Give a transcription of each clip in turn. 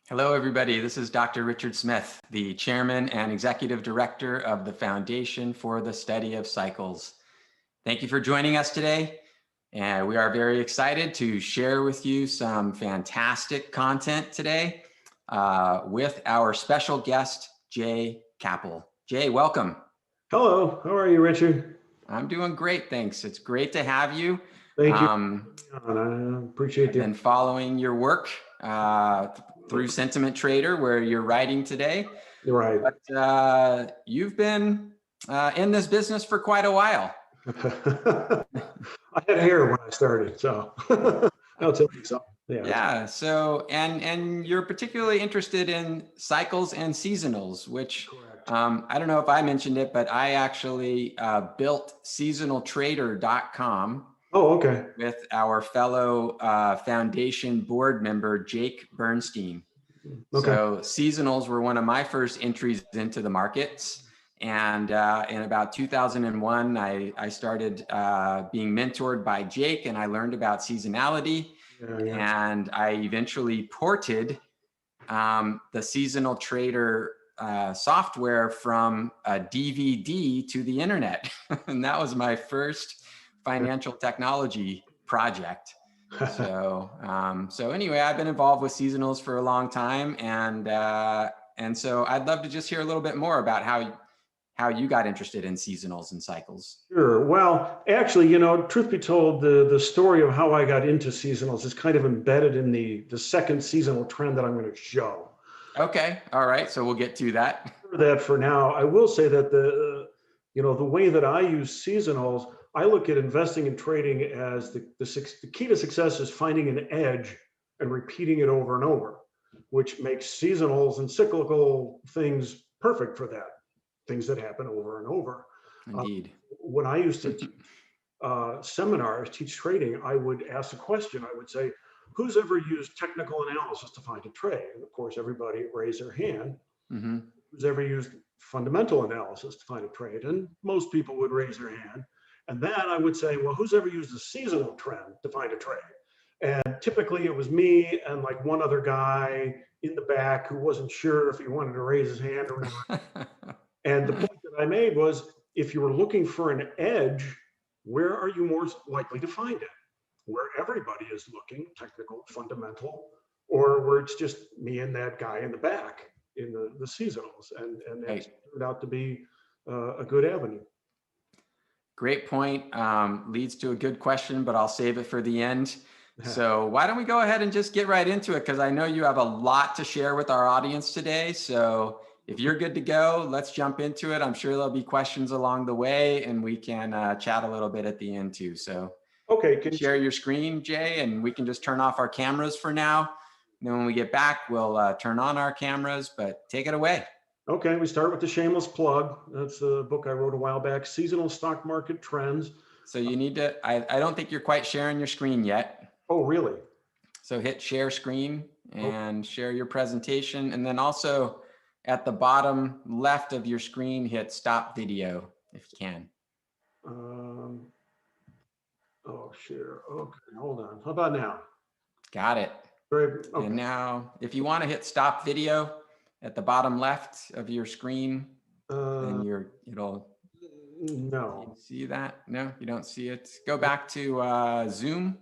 Hello, everybody. This is Dr. Richard Smith, the Chairman and Executive Director of the Foundation for the Study of Cycles. Thank you for joining us today. And we are very excited to share with you some fantastic content today with our special guest, Jay Kaeppel. Jay, welcome. Hello, how are you, Richard? I'm doing great, thanks. It's great to have you. Thank you. I appreciate I've been following your work through Sentiment Trader, where you're writing today. Right. But you've been in this business for quite a while. I had hair when I started, so I'll tell you something. Yeah. So, and you're particularly interested in cycles and seasonals, which I don't know if I mentioned it, but I actually built seasonaltrader.com. Oh, okay. With our fellow foundation board member, Jake Bernstein. Okay. So seasonals were one of my first entries into the markets. And in about 2001, I started being mentored by Jake, and I learned about seasonality. And I eventually ported the Seasonal Trader software from a DVD to the internet. And that was my first financial technology project. So anyway, I've been involved with seasonals for a long time, and so I'd love to just hear a little bit more about how you got interested in seasonals and cycles. Sure. Well, actually, you know, truth be told, the story of how I got into seasonals is kind of embedded in the second seasonal trend that I'm going to show. Okay. All right. So we'll get to that. For now, I will say that the way that I use seasonals, I look at investing and trading as the key to success is finding an edge and repeating it over and over, which makes seasonals and cyclical things perfect for that, things that happen over and over. Indeed. When I used to seminars, teach trading, I would ask a question. I would say, who's ever used technical analysis to find a trade? And of course, everybody raised their hand. Mm-hmm. Who's ever used fundamental analysis to find a trade? And most people would raise their hand. And then I would say, well, who's ever used a seasonal trend to find a trade? And typically it was me and like one other guy in the back who wasn't sure if he wanted to raise his hand or not. And the point that I made was, if you were looking for an edge, where are you more likely to find it? Where everybody is looking, technical, fundamental, or where it's just me and that guy in the back in the seasonals. And that turned out to be a good avenue. Great point. Leads to a good question, but I'll save it for the end. So why don't we go ahead and just get right into it? Because I know you have a lot to share with our audience today. So if you're good to go, let's jump into it. I'm sure there'll be questions along the way, and we can chat a little bit at the end too. So okay, can you share your screen, Jay, and we can just turn off our cameras for now. And then when we get back, we'll turn on our cameras, but take it away. Okay, we start with the shameless plug. That's the book I wrote a while back, Seasonal Stock Market Trends. So you need to, I don't think you're quite sharing your screen yet. Oh, really? So hit share screen and share your presentation. And then also at the bottom left of your screen, hit stop video if you can. Oh, share. Okay, hold on. How about now? Got it. Okay. And now if you want to hit stop video, at the bottom left of your screen, then it'll. No. You see that? No, you don't see it. Go back to Zoom.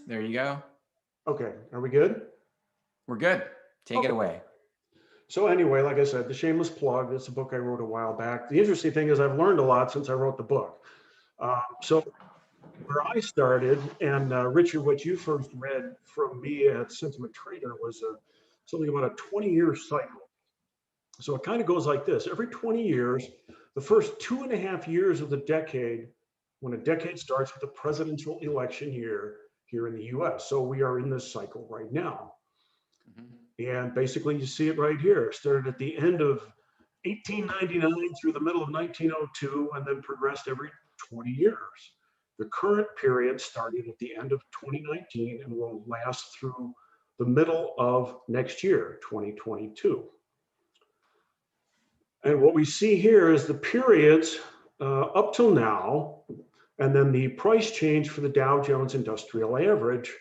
There you go. Okay, are we good? We're good. Take it away. So anyway, like I said, the shameless plug, that's a book I wrote a while back. The interesting thing is I've learned a lot since I wrote the book. So where I started, and Richard, what you first read from me at Sentiment Trader was something about a 20-year cycle. So it kind of goes like this. Every 20 years, the first 2.5 years of the decade, when a decade starts with the presidential election year here in the US. So we are in this cycle right now. Mm-hmm. And basically you see it right here. It started at the end of 1899 through the middle of 1902 and then progressed every 20 years. The current period started at the end of 2019 and will last through the middle of next year, 2022. And what we see here is the periods up till now, and then the price change for the Dow Jones Industrial Average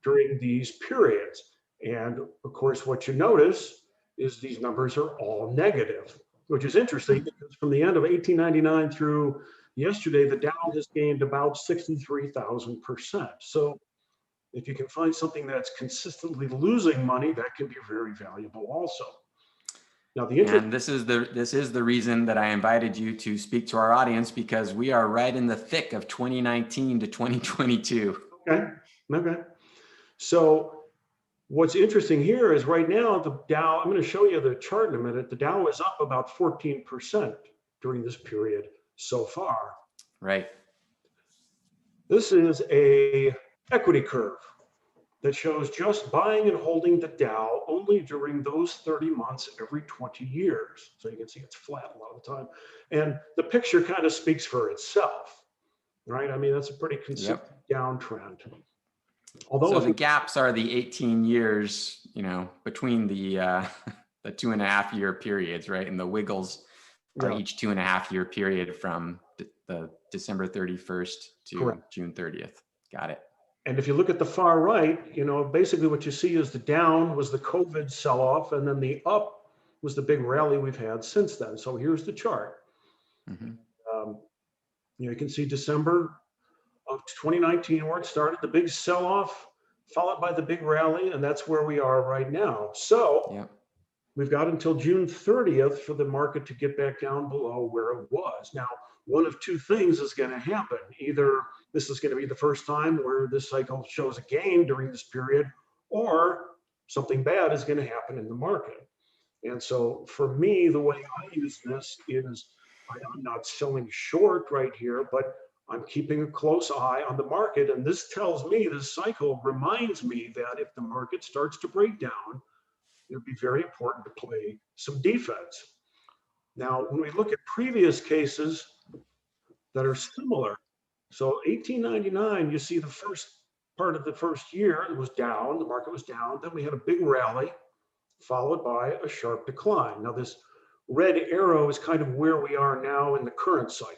during these periods. And of course, what you notice is these numbers are all negative, which is interesting because from the end of 1899 through yesterday, the Dow has gained about 63,000%. So if you can find something that's consistently losing money, that can be very valuable also. Now, and this is the reason that I invited you to speak to our audience, because we are right in the thick of 2019 to 2022. Okay. So what's interesting here is right now the Dow, I'm going to show you the chart in a minute. The Dow is up about 14% during this period so far. Right. This is a equity curve that shows just buying and holding the Dow only during those 30 months every 20 years. So you can see it's flat a lot of the time. And the picture kind of speaks for itself, right? I mean, that's a pretty consistent downtrend. Although so the gaps are the 18 years, between the 2.5 year periods, right? And the wiggles are each 2.5 year period from the December 31st to June 30th. Got it. And if you look at the far right, basically what you see is the down was the COVID sell-off, and then the up was the big rally we've had since then. So here's the chart. You can see December of 2019 where it started, the big sell-off, followed by the big rally, and that's where we are right now. So we've got until June 30th for the market to get back down below where it was. Now, one of two things is going to happen. Either this is going to be the first time where this cycle shows a gain during this period, or something bad is going to happen in the market. And so for me, the way I use this is I'm not selling short right here, but I'm keeping a close eye on the market. And this tells me, this cycle reminds me that if the market starts to break down, it'd be very important to play some defense. Now, when we look at previous cases that are similar, so 1899, you see the first part of the first year, it was down, the market was down, then we had a big rally, followed by a sharp decline. Now, this red arrow is kind of where we are now in the current cycle.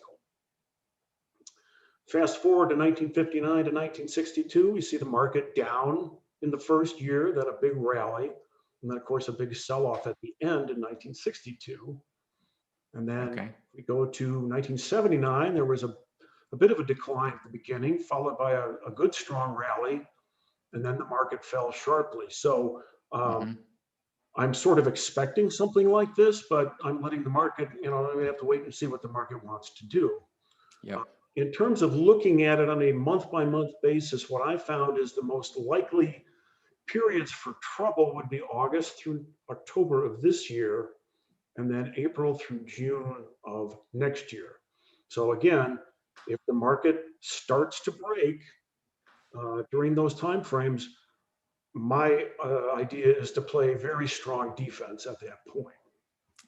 Fast forward to 1959 to 1962, we see the market down in the first year, then a big rally, and then, of course, a big sell-off at the end in 1962. And then we go to 1979, there was a bit of a decline at the beginning, followed by a good strong rally, and then the market fell sharply. So I'm sort of expecting something like this, but I'm letting the market, we have to wait and see what the market wants to do. In terms of looking at it on a month-by-month basis, what I found is the most likely periods for trouble would be August through October of this year, and then April through June of next year. So again, if the market starts to break during those timeframes, my idea is to play very strong defense at that point.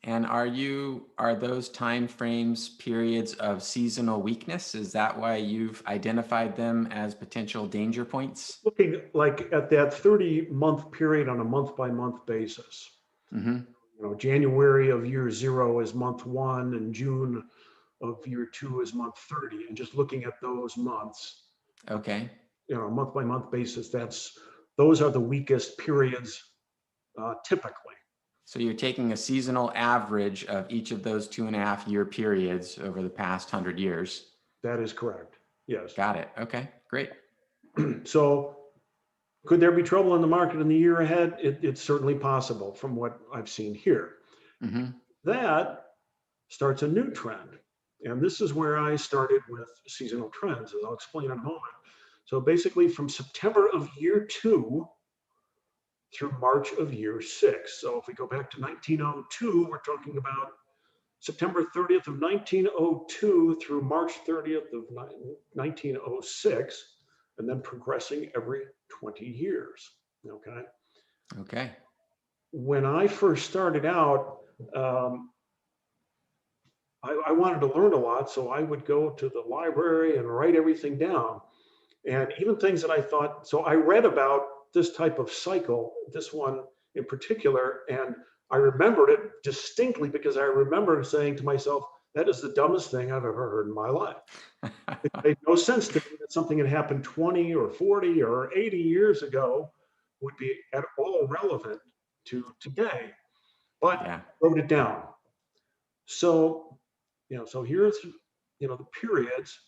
And are those time frames periods of seasonal weakness? Is that why you've identified them as potential danger points? Looking like at that 30-month period on a month-by-month basis. January of year 0 is month 1, and June of year 2 is month 30, and just looking at those months. Month-by-month basis, those are the weakest periods typically. So you're taking a seasonal average of each of those 2.5 year periods over the past 100 years. That is correct. Yes. Got it. Okay, great. So could there be trouble in the market in the year ahead? It's certainly possible from what I've seen here. That starts a new trend. And this is where I started with seasonal trends, as I'll explain in a moment. So basically from September of year 2 through March of year 6. So if we go back to 1902, we're talking about September 30th of 1902 through March 30th of 1906, and then progressing every 20 years. Okay. When I first started out, I wanted to learn a lot, so I would go to the library and write everything down. And even things that I thought, so I read about this type of cycle, this one in particular, and I remembered it distinctly because I remember saying to myself, that is the dumbest thing I've ever heard in my life. It made no sense to me that something that happened 20 or 40 or 80 years ago would be at all relevant to today, but Yeah. wrote it down. So, so here's, the periods.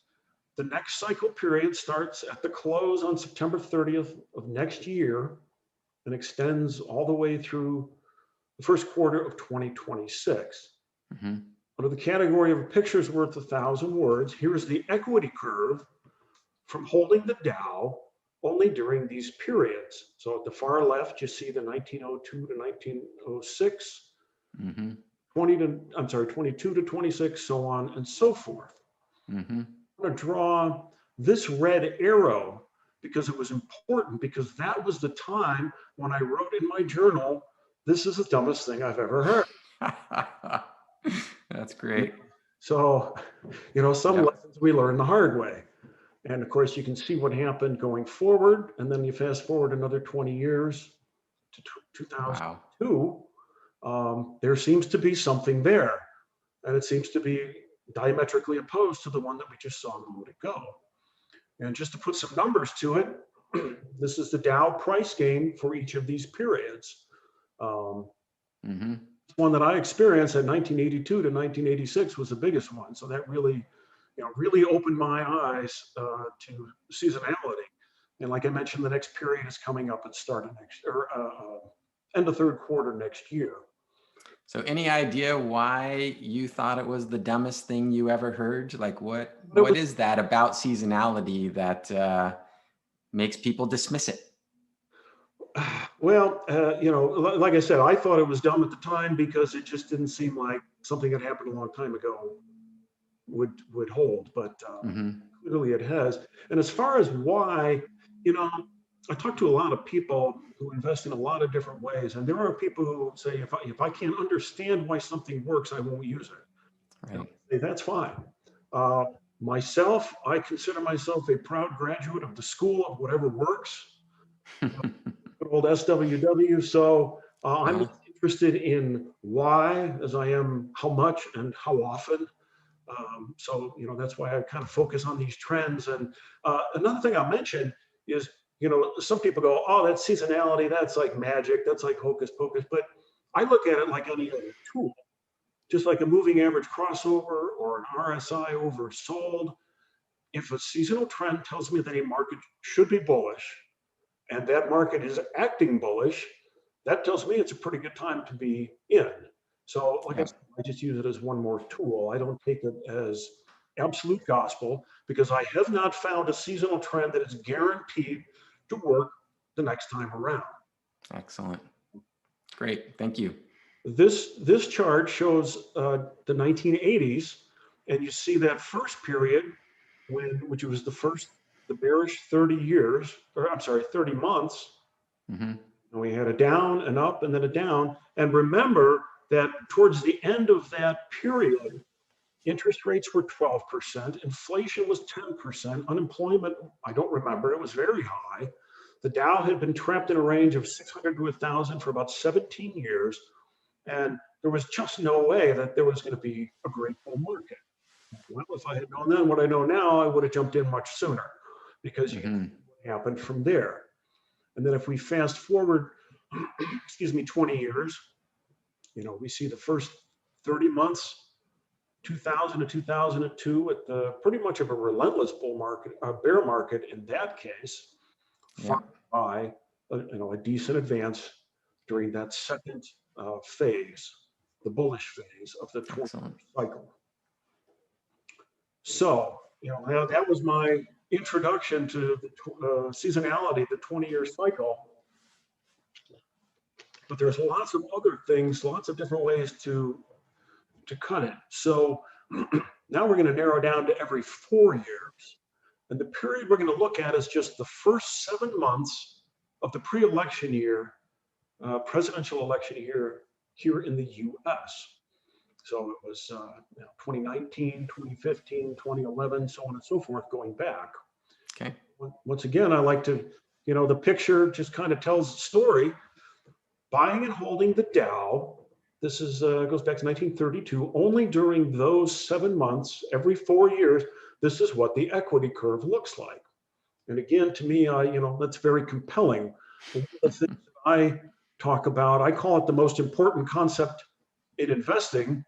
The next cycle period starts at the close on September 30th of next year and extends all the way through the first quarter of 2026. Mm-hmm. Under the category of a picture's worth 1,000 words, here is the equity curve from holding the Dow only during these periods. So at the far left, you see the 1902 to 1906, 22 to 26, so on and so forth. I'm going to draw this red arrow because it was important, because that was the time when I wrote in my journal, this is the dumbest thing I've ever heard. That's great. So, some lessons we learn the hard way. And of course, you can see what happened going forward. And then you fast forward another 20 years to 2002. Wow. There seems to be something there. And it seems to be diametrically opposed to the one that we just saw a moment ago. And just to put some numbers to it, this is the Dow price gain for each of these periods. One that I experienced at 1982 to 1986 was the biggest one. So that really, really opened my eyes to seasonality. And like I mentioned, the next period is coming up at end of third quarter next year. So any idea why you thought it was the dumbest thing you ever heard? Like what is that about seasonality that makes people dismiss it? Well, like I said, I thought it was dumb at the time because it just didn't seem like something that happened a long time ago would hold, but clearly it has. And as far as why, I talk to a lot of people who invest in a lot of different ways, and there are people who say, if I can't understand why something works, I won't use it. Right. That's fine. Myself, I consider myself a proud graduate of the school of whatever works. Good old SWW. So I'm not interested in why as I am how much and how often. So, that's why I kind of focus on these trends. And another thing I'll mention is, some people go, oh, that's seasonality. That's like magic. That's like hocus pocus. But I look at it like any other tool, just like a moving average crossover or an RSI oversold. If a seasonal trend tells me that a market should be bullish, and that market is acting bullish, that tells me it's a pretty good time to be in. So like I said, I just use it as one more tool. I don't take it as absolute gospel because I have not found a seasonal trend that is guaranteed to work the next time around. Excellent. Great. Thank you. This chart shows the 1980s, and you see that first period which was the bearish 30 months. And we had a down, an up, and then a down. And remember that towards the end of that period, interest rates were 12%, inflation was 10%, unemployment, I don't remember, it was very high. The Dow had been trapped in a range of 600 to 1,000 for about 17 years. And there was just no way that there was going to be a great bull market. Well, if I had known then what I know now, I would have jumped in much sooner because you can see what happened from there. And then if we fast forward, 20 years, we see the first 30 months, 2000 to 2002, at the pretty much of a relentless bear market in that case, followed by a decent advance during that second phase, the bullish phase of the 20-year cycle. So, that was my introduction to the seasonality, the 20-year cycle. But there's lots of other things, lots of different ways to cut it. So now we're going to narrow down to every 4 years. And the period we're going to look at is just the first 7 months of the pre-election year, presidential election year here in the US. So it was 2019, 2015, 2011, so on and so forth, going back. Okay. Once again, I like to, You know, the picture just kind of tells the story. Buying and holding the Dow, this is goes back to 1932, only during those 7 months, every 4 years, this is what the equity curve looks like. And again, to me, you know, that's very compelling. One of the things that I talk about, I call it the most important concept in investing.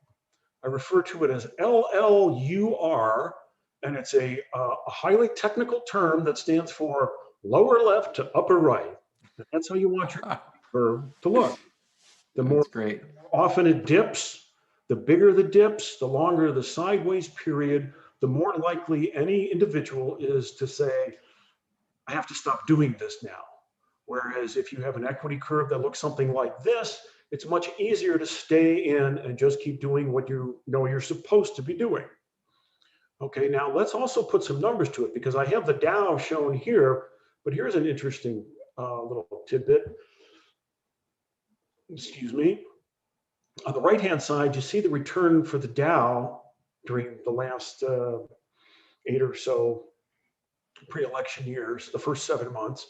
I refer to it as LLUR, and it's a highly technical term that stands for lower left to upper right. And that's how you want your curve to look. The more great. often it dips, the bigger the dips, the longer the sideways period, the more likely any individual is to say, I have to stop doing this now. Whereas if you have an equity curve that looks something like this, it's much easier to stay in and just keep doing what you know you're supposed to be doing. Okay, now let's also put some numbers to it, because I have the Dow shown here, but here's an interesting little tidbit. Excuse me. On the right-hand side, you see the return for the Dow during the last 8 or so pre-election years, the first 7 months.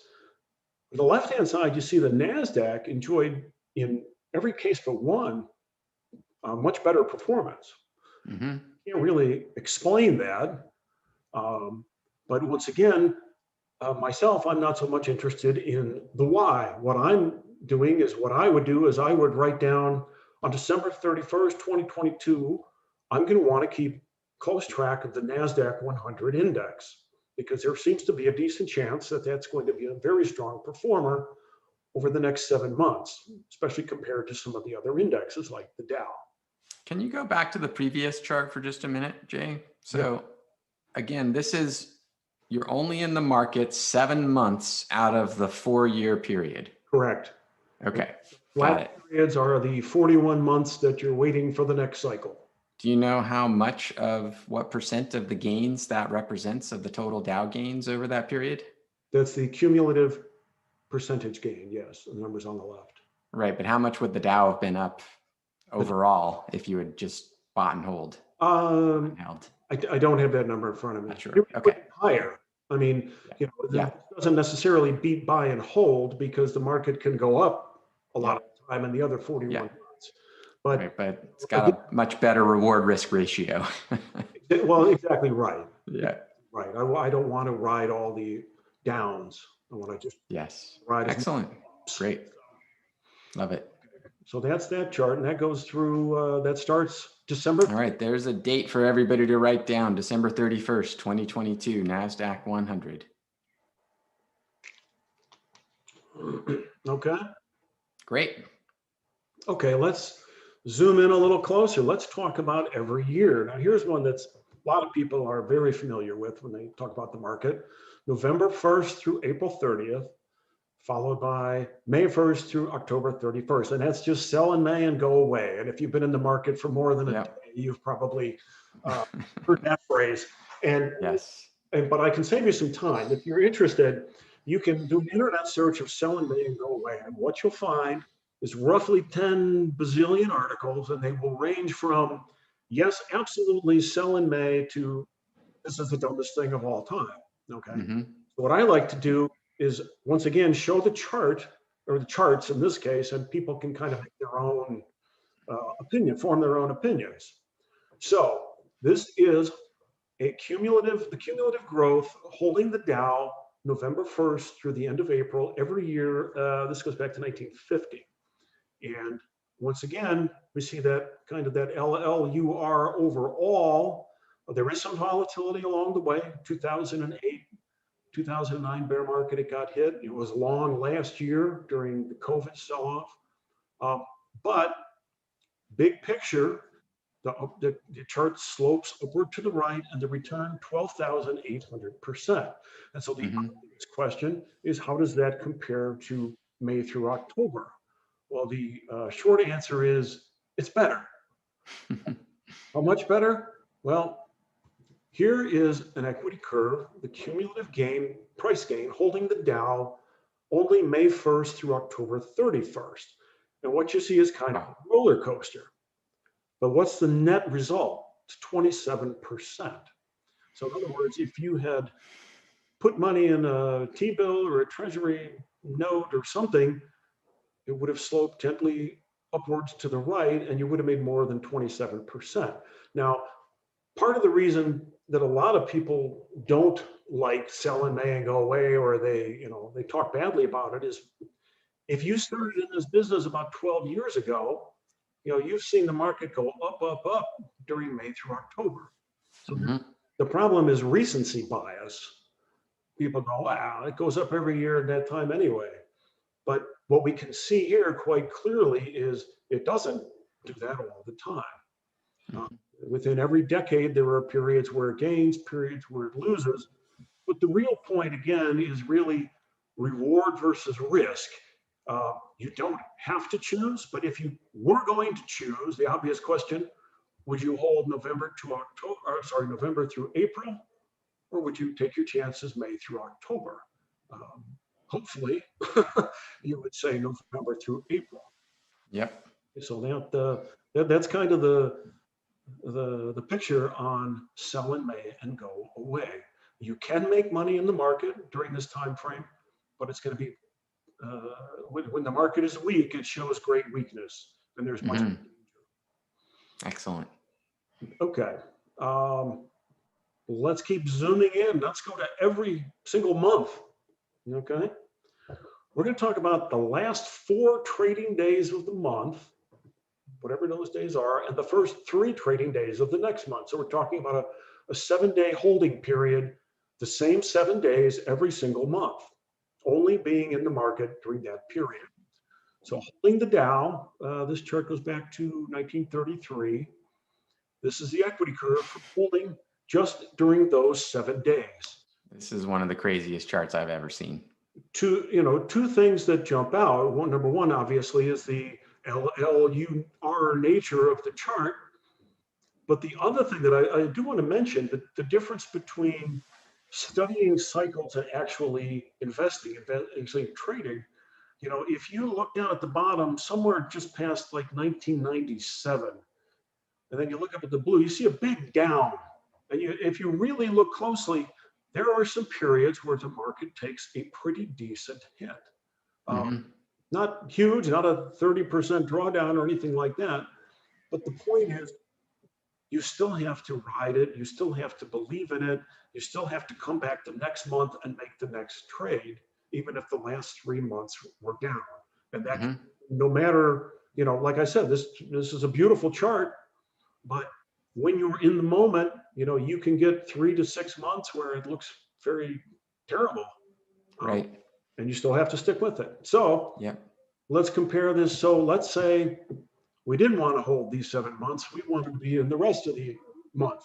On the left-hand side, you see the NASDAQ enjoyed, in every case but one, much better performance. Mm-hmm. Can't really explain that. But once again, myself, I'm not so much interested in the why. What I'm doing is what I would do is I would write down on December 31st, 2022, I'm going to want to keep close track of the NASDAQ 100 index, because there seems to be a decent chance that that's going to be a very strong performer over the next 7 months, especially compared to some of the other indexes like the Dow. Can you go back to the previous chart for just a minute, Jay? So again, this is, you're only in the market 7 months out of the 4-year period. Correct. Okay. Flat periods are the 41 months that you're waiting for the next cycle. Do you know how much of what percent of the gains that represents of the total Dow gains over that period? That's the cumulative percentage gain. Yes, the numbers on the left. Right, but how much would the Dow have been up overall if you had just bought and hold? I don't have that number in front of me. Not sure. It would Okay. be higher. I mean, you know, it doesn't necessarily beat buy and hold, because the market can go up a lot of the time in the other 41 months. But, right, but it's got a much better reward risk ratio. Well, exactly right. Yeah. Right. I don't want to ride all the downs. I want to just ride. Excellent. Great. Love it. So that's that chart, and that goes through, that starts December. All right, there's a date for everybody to write down, December 31st, 2022, NASDAQ 100. Okay. Great. Okay, let's zoom in a little closer. Let's talk about every year. Now, here's one that's a lot of people are very familiar with when they talk about the market. November 1st through April 30th, followed by May 1st through October 31st. And that's just sell in May and go away. And if you've been in the market for more than a day, you've probably heard that phrase. And but I can save you some time. If you're interested, you can do an internet search of sell in May and go away. And what you'll find is roughly 10 bazillion articles, and they will range from, yes, absolutely sell in May, to this is the dumbest thing of all time. Okay. So what I like to do is, once again, show the chart, or the charts in this case, and people can kind of make their own opinion, form their own opinions. So this is the cumulative growth holding the Dow November 1st through the end of April every year. This goes back to 1950. And once again, we see that kind of that LLUR overall. There is some volatility along the way. 2008, 2009 bear market, it got hit. It was long last year during the COVID sell-off. But big picture, the chart slopes upward to the right, and the return 12,800%. And so the obvious question is, how does that compare to May through October? Well, the short answer is it's better. How much better? Well, here is an equity curve, the cumulative gain, price gain, holding the Dow only May 1st through October 31st. And what you see is kind of a roller coaster. But what's the net result? It's 27%. So in other words, if you had put money in a T-bill or a treasury note or something, it would have sloped gently upwards to the right, and you would have made more than 27%. Now, part of the reason that a lot of people don't like sell in May and go away, or they talk badly about it, is if you started in this business about 12 years ago, you've seen the market go up, up, up during May through October. So the problem is recency bias. People go, wow, it goes up every year at that time anyway. But what we can see here quite clearly is it doesn't do that all the time. Within every decade, there are periods where it gains, periods where it loses. But the real point, again, is really reward versus risk. You don't have to choose, but if you were going to choose, the obvious question, would you hold November through April, or would you take your chances May through October? Hopefully, you would say November through April. Yep. So that's kind of the picture on sell in May and go away. You can make money in the market during this time frame, but it's going to be when the market is weak, it shows great weakness, and there's much danger. Excellent. Okay. Let's keep zooming in. Let's go to every single month. Okay. We're going to talk about the last 4 trading days of the month, whatever those days are, and the first 3 trading days of the next month. So we're talking about a 7-day holding period, the same 7 days every single month, only being in the market during that period. So holding the Dow, this chart goes back to 1933. This is the equity curve for holding just during those 7 days. This is one of the craziest charts I've ever seen. Two things that jump out. Number one, obviously, is the LLUR nature of the chart. But the other thing that I do want to mention, that the difference between studying cycles and actually investing, actually trading, if you look down at the bottom, somewhere just past like 1997, and then you look up at the blue, you see a big down. And if you really look closely, there are some periods where the market takes a pretty decent hit. Not huge, not a 30% drawdown or anything like that. But the point is, you still have to ride it. You still have to believe in it. You still have to come back the next month and make the next trade, even if the last 3 months were down. And that, no matter, like I said, this is a beautiful chart, but when you're in the moment, you can get 3 to 6 months where it looks very terrible. Right. And you still have to stick with it. So let's compare this. So let's say we didn't want to hold these 7 months. We wanted to be in the rest of the month.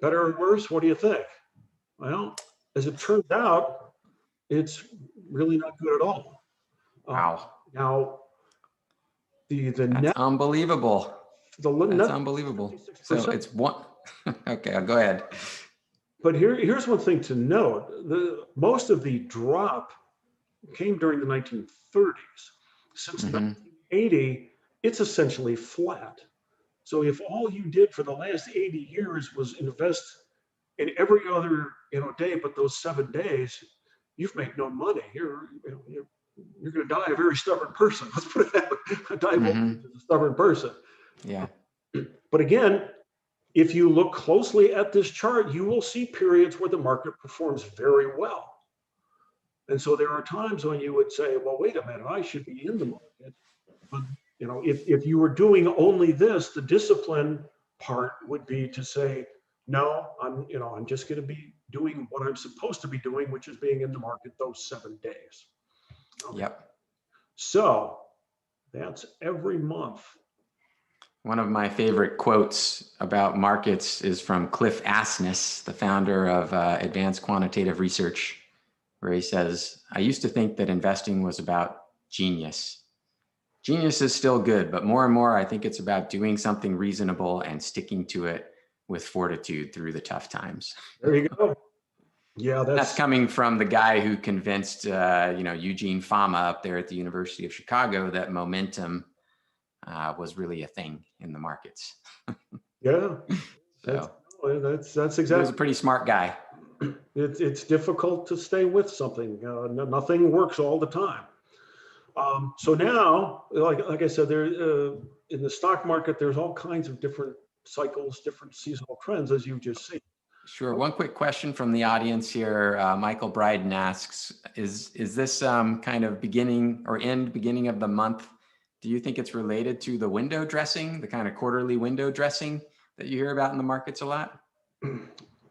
Better or worse? What do you think? Well, as it turns out, it's really not good at all. Wow. Now, That's net, unbelievable. That's unbelievable. 56%. So it's one. Okay, I'll go ahead. But here's one thing to note. Most of the drop came during the 1930s. Since 1980, it's essentially flat. So if all you did for the last 80 years was invest in every other day but those 7 days, you've made no money. You're going to die a very stubborn person. Let's put it that way. Die as a stubborn person. Yeah. But again, if you look closely at this chart, you will see periods where the market performs very well. And so there are times when you would say, well, wait a minute, I should be in the market. But if you were doing only this, the discipline part would be to say, no, I'm just going to be doing what I'm supposed to be doing, which is being in the market those 7 days. Okay. Yep. So that's every month. One of my favorite quotes about markets is from Cliff Asness, the founder of Advanced Quantitative Research, where he says, I used to think that investing was about genius. Genius is still good, but more and more, I think it's about doing something reasonable and sticking to it with fortitude through the tough times. There you go. Yeah, that's coming from the guy who convinced, Eugene Fama up there at the University of Chicago that momentum was really a thing in the markets. Yeah, so that's exactly. He was a pretty smart guy. it's difficult to stay with something. Nothing works all the time. So now, like I said, there in the stock market, there's all kinds of different cycles, different seasonal trends, as you've just seen. Sure. One quick question from the audience here. Michael Bryden asks, is this kind of beginning of the month? Do you think it's related to the window dressing, the kind of quarterly window dressing that you hear about in the markets a lot?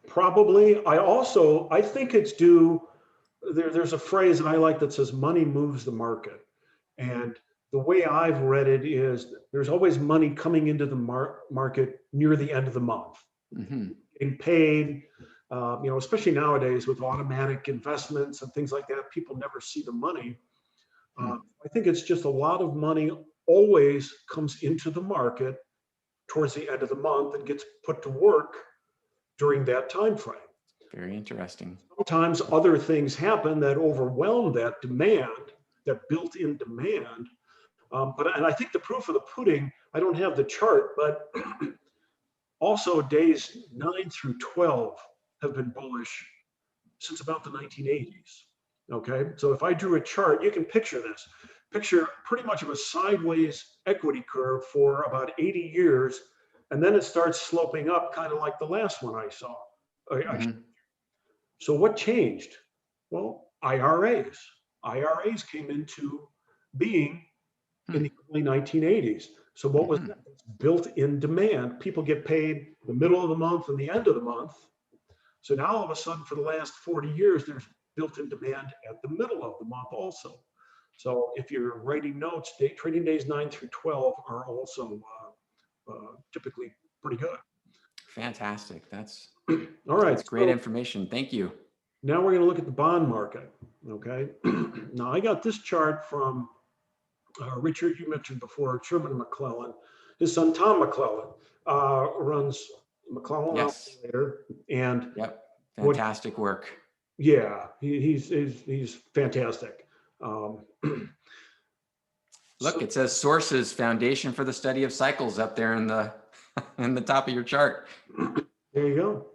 Probably. I think it's due, there's a phrase that I like that says money moves the market. And the way I've read it is there's always money coming into the market near the end of the month. Getting paid, especially nowadays with automatic investments and things like that, people never see the money. I think it's just a lot of money always comes into the market towards the end of the month and gets put to work during that time frame. Very interesting. Sometimes other things happen that overwhelm that demand, that built-in demand. And I think the proof of the pudding, I don't have the chart, but also days 9 through 12 have been bullish since about the 1980s. Okay, so if I drew a chart, you can picture this. Picture pretty much of a sideways equity curve for about 80 years, and then it starts sloping up, kind of like the last one I saw. So what changed? Well, IRAs. IRAs came into being in the early 1980s. So what was that? Built-in demand. People get paid the middle of the month and the end of the month. So now all of a sudden, for the last 40 years, there's built-in demand at the middle of the month also. So if you're writing notes, trading days 9 through 12 are also typically pretty good. Fantastic. That's all right. That's great information. Thank you. Now we're going to look at the bond market. Okay. Now I got this chart from Richard, you mentioned before, Sherman McClellan. His son Tom McClellan runs McClellan later, and fantastic work. Yeah, he's fantastic. Look, it says sources, Foundation for the Study of Cycles up there in the in the top of your chart. There you go.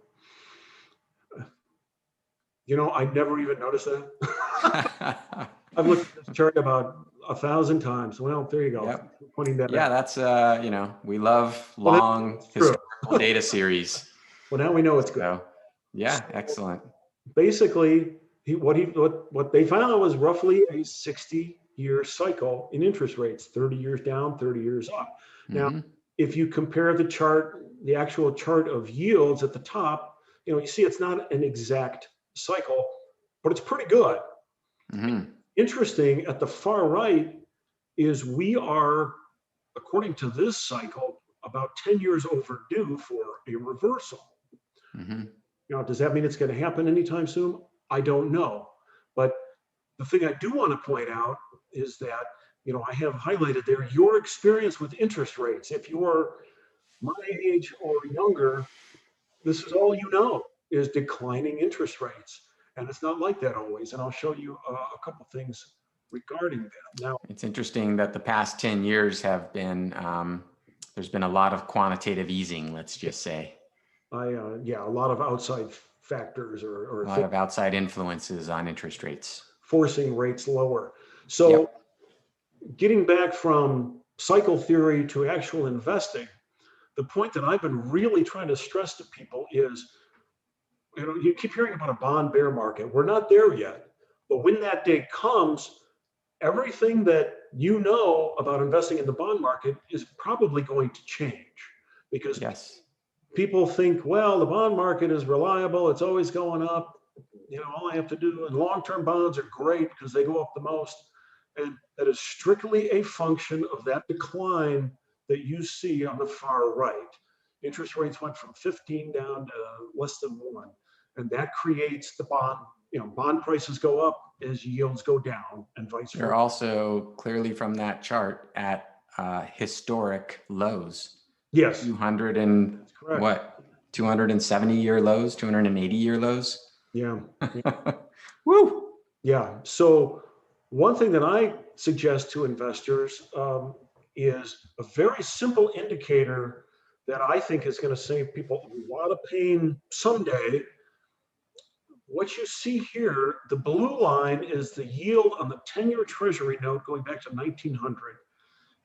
I never even noticed that. I've looked at this chart about 1,000 times. Well, there you go. Yep. Pointing that out. That's we love long historical data series. Well, now we know it's good. So, yeah, excellent. Basically, what they found was roughly a 60-year cycle in interest rates, 30 years down, 30 years up. Now, if you compare the chart, the actual chart of yields at the top, you see it's not an exact cycle, but it's pretty good. Interesting, at the far right is we are, according to this cycle, about 10 years overdue for a reversal. Now, does that mean it's going to happen anytime soon? I don't know. But the thing I do want to point out is that, I have highlighted there your experience with interest rates. If you're my age or younger, this is all you know is declining interest rates. And it's not like that always. And I'll show you a couple things regarding that. Now, it's interesting that the past 10 years have been, there's been a lot of quantitative easing, let's just say. A lot of outside factors or a lot of outside influences on interest rates. Forcing rates lower. So getting back from cycle theory to actual investing, the point that I've been really trying to stress to people is, you keep hearing about a bond bear market. We're not there yet. But when that day comes, everything that you know about investing in the bond market is probably going to change, because people think, well, the bond market is reliable. It's always going up. All I have to do, and long-term bonds are great because they go up the most. And that is strictly a function of that decline that you see on the far right. Interest rates went from 15 down to less than 1. And that creates the bond, bond prices go up as yields go down and vice versa. They're also clearly from that chart at historic lows. Yes. 200 and what? 270-year lows, 280-year lows. Yeah. Woo. Yeah. So one thing that I suggest to investors is a very simple indicator that I think is going to save people a lot of pain someday. what you see here, the blue line is the yield on the 10-year Treasury note going back to 1900.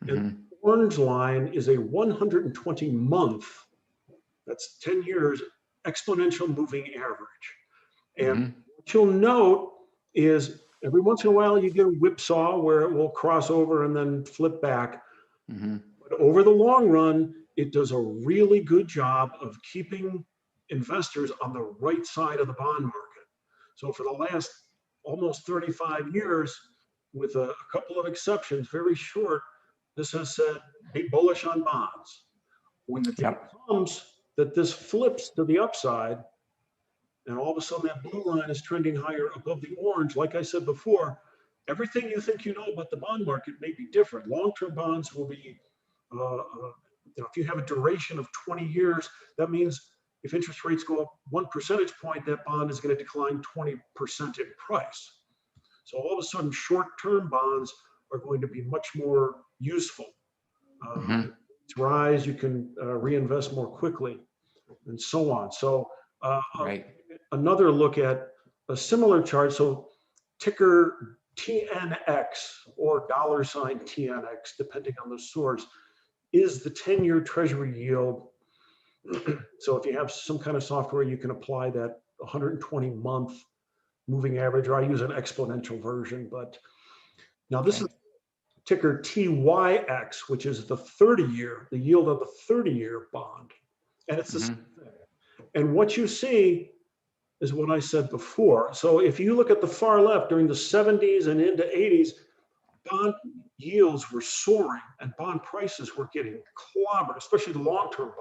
And the orange line is a 120-month, that's 10 years, exponential moving average. And what you'll note is every once in a while you get a whipsaw where it will cross over and then flip back. But over the long run, it does a really good job of keeping investors on the right side of the bond market. So for the last almost 35 years, with a couple of exceptions, very short, this has said, be bullish on bonds. When the day comes that this flips to the upside, and all of a sudden that blue line is trending higher above the orange, like I said before, everything you think you know about the bond market may be different. Long-term bonds will be, if you have a duration of 20 years, that means if interest rates go up 1 percentage point, that bond is going to decline 20% in price. So all of a sudden, short-term bonds are going to be much more useful. Rise, you can reinvest more quickly, and so on. So another look at a similar chart. So ticker TNX or $TNX, depending on the source, is the 10-year Treasury yield. So if you have some kind of software, you can apply that 120-month moving average, or I use an exponential version. But now this is ticker TYX, which is the 30-year, the yield of the 30-year bond. And it's the same thing. And what you see is what I said before. So if you look at the far left, during the 70s and into 80s, bond yields were soaring and bond prices were getting clobbered, especially the long-term bonds.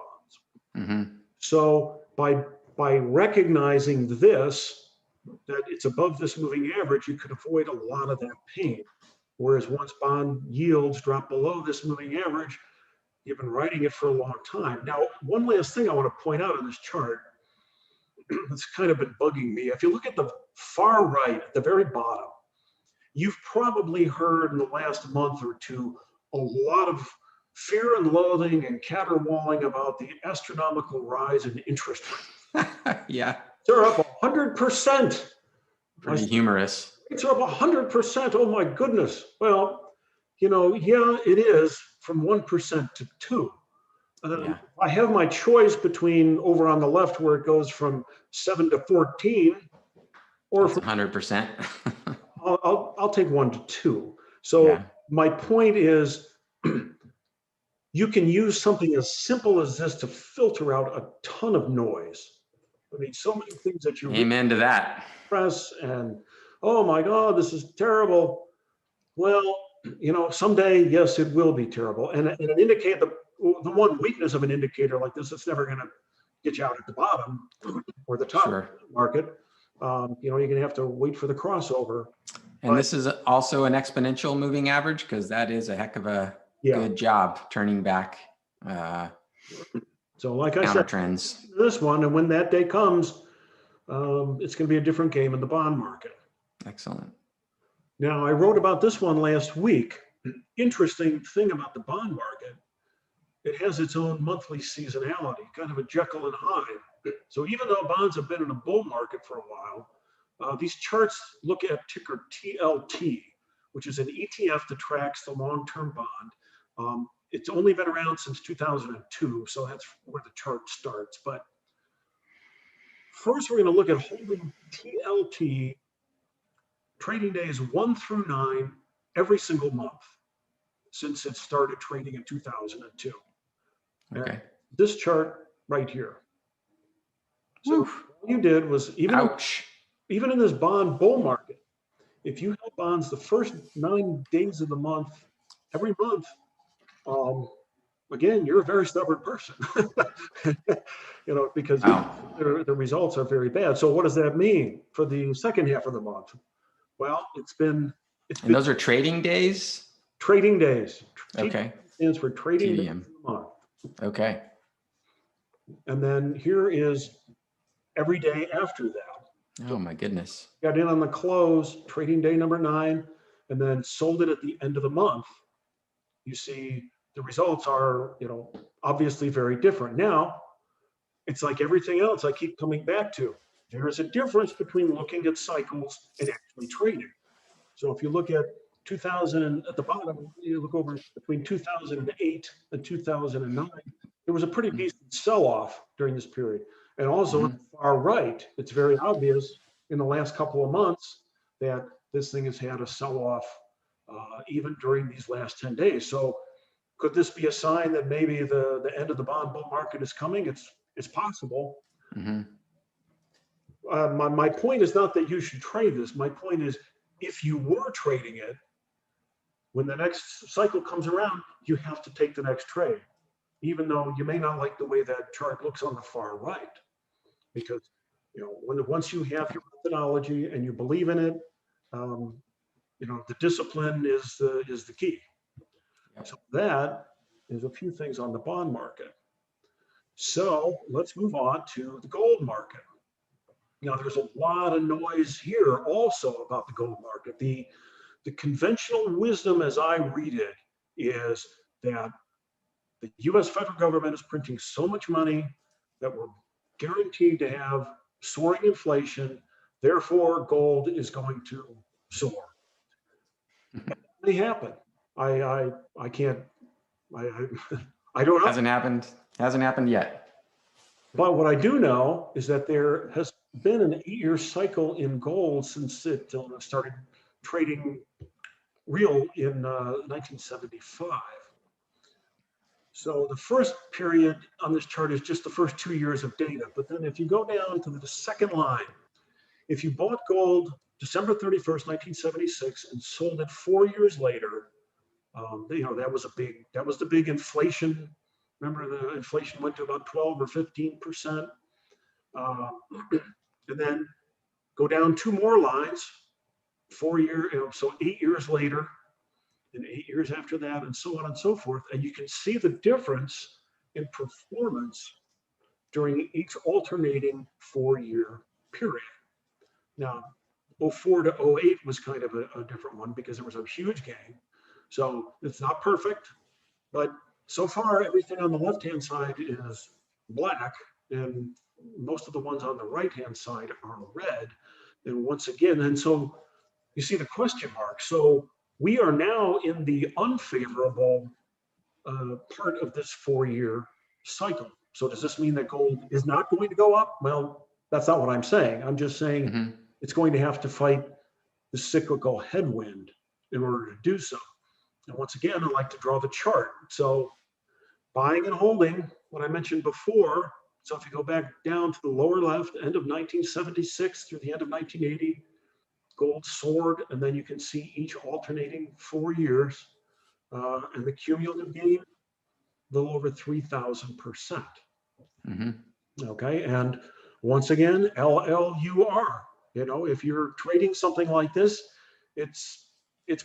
So by recognizing this, that it's above this moving average, you could avoid a lot of that pain. Whereas once bond yields drop below this moving average, you've been riding it for a long time. Now, one last thing I want to point out on this chart, it's kind of been bugging me. If you look at the far right, at the very bottom, you've probably heard in the last month or two a lot of fear and loathing and caterwauling about the astronomical rise in interest rates. They're up 100%. Pretty humorous. It's up 100%. Oh my goodness. Well, it is from 1% to 2%. I have my choice between over on the left where it goes from 7 to 14, or 100%. I'll take 1 to 2. So my point is, you can use something as simple as this to filter out a ton of noise. I mean, so many things that you amen to that. Press and, oh my God, this is terrible. Well, someday, yes, it will be terrible. And an indicator, the one weakness of an indicator like this, it's never going to get you out at the bottom or the top of the market. You're going to have to wait for the crossover. And this is also an exponential moving average, because that is a heck of a good job turning back so like I said, trends. This one, and when that day comes, it's going to be a different game in the bond market. Excellent. Now, I wrote about this one last week. Interesting thing about the bond market, it has its own monthly seasonality, kind of a Jekyll and Hyde. So even though bonds have been in a bull market for a while, these charts look at ticker TLT, which is an ETF that tracks the long-term bond. It's only been around since 2002, so that's where the chart starts. But first, we're going to look at holding TLT trading days 1 through 9 every single month since it started trading in 2002. Okay. This chart right here. So what you did was even in this bond bull market, if you held bonds the first 9 days of the month, every month, again, you're a very stubborn person, because the results are very bad. So what does that mean for the second half of the month? Well, it's been those are trading days? Trading days. Okay. Stands for trading days of the month. Okay. And then here is every day after that. Oh my goodness. Got in on the close, trading day number 9, and then sold it at the end of the month. You see the results are, obviously very different. Now, it's like everything else I keep coming back to. there is a difference between looking at cycles and actually trading. So if you look at 2000, at the bottom, you look over between 2008 and 2009, there was a pretty decent sell-off during this period. And also on the far right, it's very obvious in the last couple of months that this thing has had a sell-off even during these last 10 days. So could this be a sign that maybe the end of the bond bull market is coming? It's possible. My point is not that you should trade this. My point is, if you were trading it, when the next cycle comes around, you have to take the next trade, even though you may not like the way that chart looks on the far right. Because once you have your methodology and you believe in it, the discipline is the key. So that is a few things on the bond market. So let's move on to the gold market. Now, there's a lot of noise here also about the gold market. The conventional wisdom, as I read it, is that the US federal government is printing so much money that we're guaranteed to have soaring inflation. Therefore, gold is going to soar. That may happen. I can't, I don't know. Hasn't happened yet. But what I do know is that there has been an 8-year cycle in gold since it started trading real in 1975. So the first period on this chart is just the first 2 years of data. But then if you go down to the second line, if you bought gold December 31st, 1976 and sold it 4 years later, that was the big inflation. Remember, the inflation went to about 12 or 15%. And then go down 2 more lines, 4 years, so 8 years later, and 8 years after that, and so on and so forth. And you can see the difference in performance during each alternating 4-year period. Now, 04 to 08 was kind of a different one because there was a huge gain. So it's not perfect, but so far everything on the left-hand side is black, and most of the ones on the right-hand side are red. And once again, and so you see the question mark. So we are now in the unfavorable part of this 4-year cycle. So does this mean that gold is not going to go up? Well, that's not what I'm saying. I'm just saying it's going to have to fight the cyclical headwind in order to do so. And once again, I like to draw the chart. So buying and holding, what I mentioned before. So if you go back down to the lower left, end of 1976 through the end of 1980, gold soared, and then you can see each alternating 4 years, and the cumulative gain, a little over 3,000%. Okay, and once again, LLUR. If you're trading something like this, it's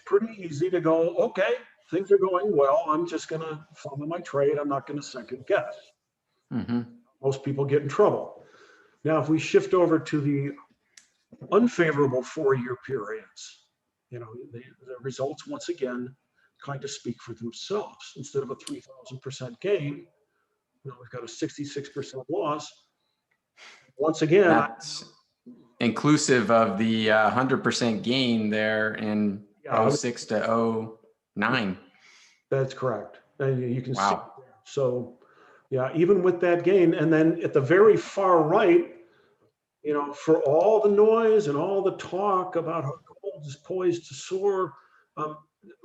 pretty easy to go, okay, things are going well. I'm just going to follow my trade. I'm not going to second guess. Most people get in trouble. Now, if we shift over to the unfavorable 4-year periods, the results once again kind of speak for themselves. Instead of a 3,000% gain, we've got a 66% loss. Once again, that's inclusive of the 100% gain there in 06 to 09. That's correct. And you can see. So, yeah, even with that gain, and then at the very far right, for all the noise and all the talk about how gold is poised to soar,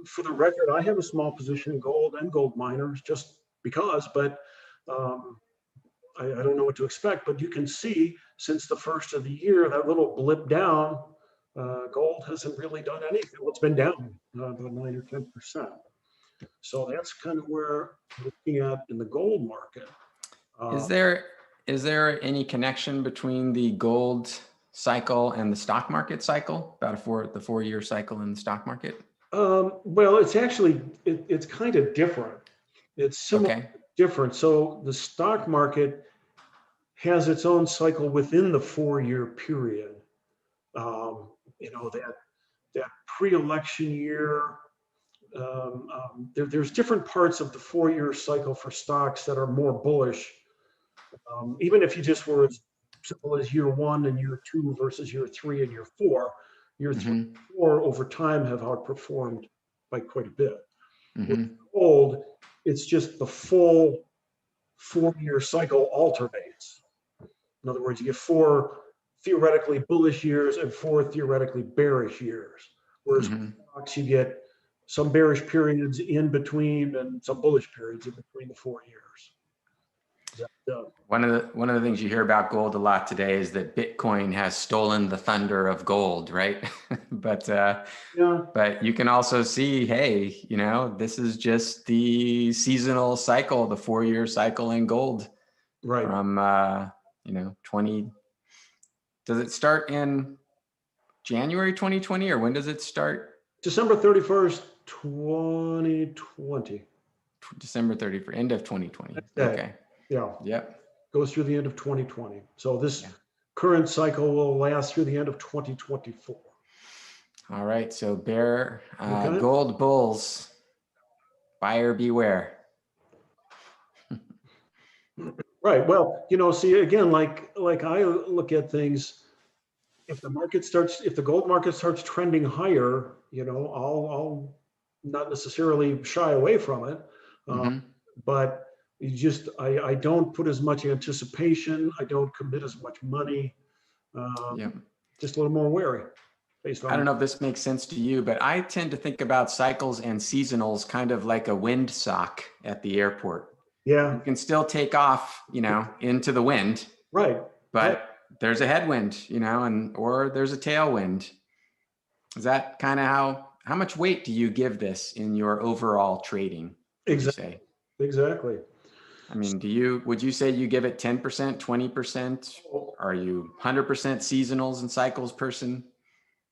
for the record, I have a small position in gold and gold miners just because, but I don't know what to expect. But you can see since the first of the year, that little blip down, gold hasn't really done anything. Well, it's been down about 9 or 10%. So that's kind of where we're looking at in the gold market. Is there any connection between the gold cycle and the stock market cycle, about the 4-year cycle in the stock market? Well, it's actually, it's kind of different. It's similar, different. So the stock market has its own cycle within the 4-year period. That pre-election year, there's different parts of the 4-year cycle for stocks that are more bullish. Even if you just were simple as year 1 and year 2 versus year 3 and year 4. Year 3 and 4 over time have outperformed by quite a bit. With gold, it's just the full 4-year cycle alternates. In other words, you get 4 theoretically bullish years and 4 theoretically bearish years. Whereas stocks, you get some bearish periods in between and some bullish periods in between the 4 years. One of the things you hear about gold a lot today is that Bitcoin has stolen the thunder of gold, right? But you can also see, hey, this is just the seasonal cycle, the 4-year cycle in gold, right? From 20. Does it start in January 2020, or when does it start? December 31st, 2020. December 31st, end of 2020. Okay. Yeah. Yep. Goes through the end of 2020. So this current cycle will last through the end of 2024. All right. So gold bulls, buyer beware. Right. Well, see, again, like I look at things, if the gold market starts trending higher, I'll not necessarily shy away from it. But I don't put as much anticipation. I don't commit as much money. Just a little more wary. I don't know if this makes sense to you, but I tend to think about cycles and seasonals kind of like a windsock at the airport. Yeah. You can still take off, into the wind. Right. But there's a headwind, or there's a tailwind. Is that kind of how much weight do you give this in your overall trading? Exactly. Exactly. I mean, would you say you give it 10%, 20%? Are you 100% seasonals and cycles person?